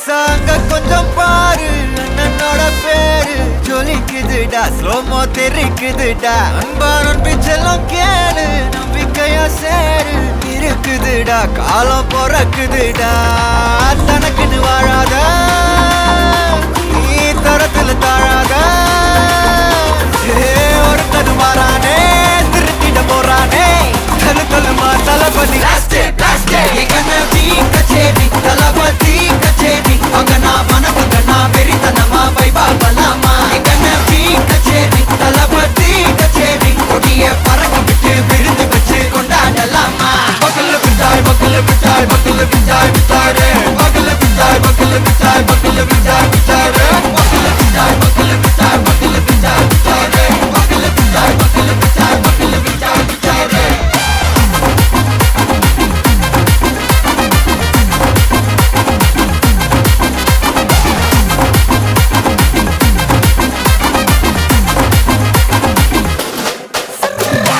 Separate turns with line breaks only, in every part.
நைசாங்க கொஞ்சம் பாரு அண்ணனோட பேரு ஜொலிக்குதுடா ஸ்லோமோ தெரிக்குதுடா அன்பாரன் பிச்செல்லாம் கேளு நம்பிக்கையா சேரு இருக்குதுடா காலம் பொறக்குதுடா தனக்குன்னு வாழாத நீ தரத்துல தாழாத ஒருத்தது மாறானே திருத்திட போறானே தலு தலுமா தளபதி கச்சேரி தளபதி கச்சேரி அங்கனா மனசுங்கனா வெறித்தனமா வைபா பலாமா கனவி கச்சேரி தளபதி கச்சேரி கொடிய பறக்க விட்டு விருந்து வச்சு கொண்டாடலாமா பக்கல பிட்டாய் பக்கல பிட்டாய் பக்கல பிட்டாய் பிட்டாரே பக்கல பிட்டாய் பக்கல பிட்டாய் பக்கல பிட்டாய் பிட்டாரே பக்கல பிட்டாய் பக்கல பிட்டாய் பக்கல பிட்டாய் பிட்டாரே பக்கல பிட்டாய் பக்கல பிட்டாய் பக்கல பிட்டாய் பிட்டாரே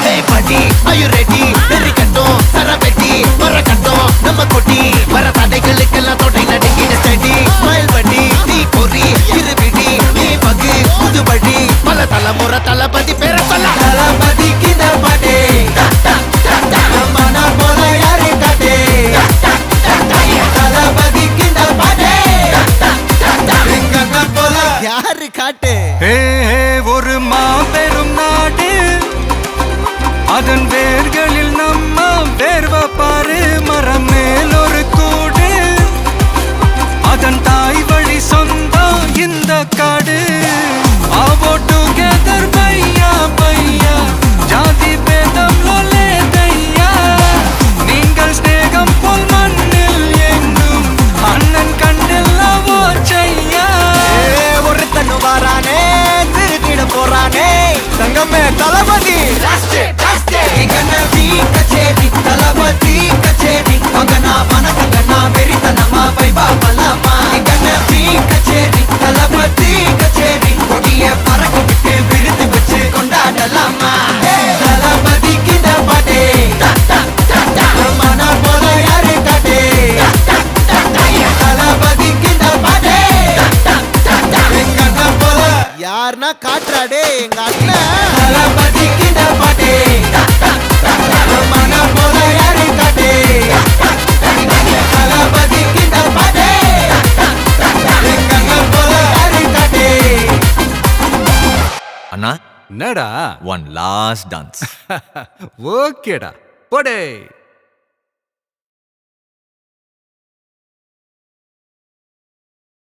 Are you ready? Very கட்டும் சரபெட்டி வர கட்டும் நம்ம கொட்டி வர தடைகளுக்கெல்லாம் தொடை நடுங்கிட ஸ்டடி ஸ்மைல் பண்ணி நீ பொறி இருவிடி நீ பகு புதுபடி பல தலைமுறை தளபதி பேர சொல்ல தளபதி கித பாட்டே மன போல யாரு காட்டே தளபதி கித பாட்டே எங்க போல யாரு காட்டே
ஒரு மாபெரும் நாடு அதன் வேர்களில் நம்ம வேர்வ பாரு மரம் மேல் ஒரு கூடு அதன் தாய் வழி சொந்தம் இந்த காடு ஆவோ டுகெதர் பையா பையா ஜாதி பேதம் லோலே தையா நீங்கள் ஸ்நேகம் போல் மண்ணில் எங்கும் அண்ணன் கண்டில்லவோ செய்யா
ஒருத்தனு வாரானே திருத்திட போறானே தங்கமே தளபதி கனவி கச்சேரி தளபதி கச்சேரி அங்கனா மனசங்கனா வெறித்தனமா வைபா பலாமா கனவி கச்சேரி தளபதி கச்சேரி கொடிய பறக்க விட்டு விருந்து வச்சு கொண்டாடலாமா தளபதி கிட்ட பாட்டே மன போல யாரு காட்டே தளபதி கிட்ட பாட்டே எங்க அண்ணன் போல யாருன்னா காட்டுறாடே எங்க அண்ணன் தளபதி கிட்ட பாட்டே மன போல யாரு காட்டே தளபதி கிட்ட பாட்டே எங்க அண்ணன் போல யாரு காட்டே
அண்ணா
என்னடா
one last dance
ஓகேடா போடே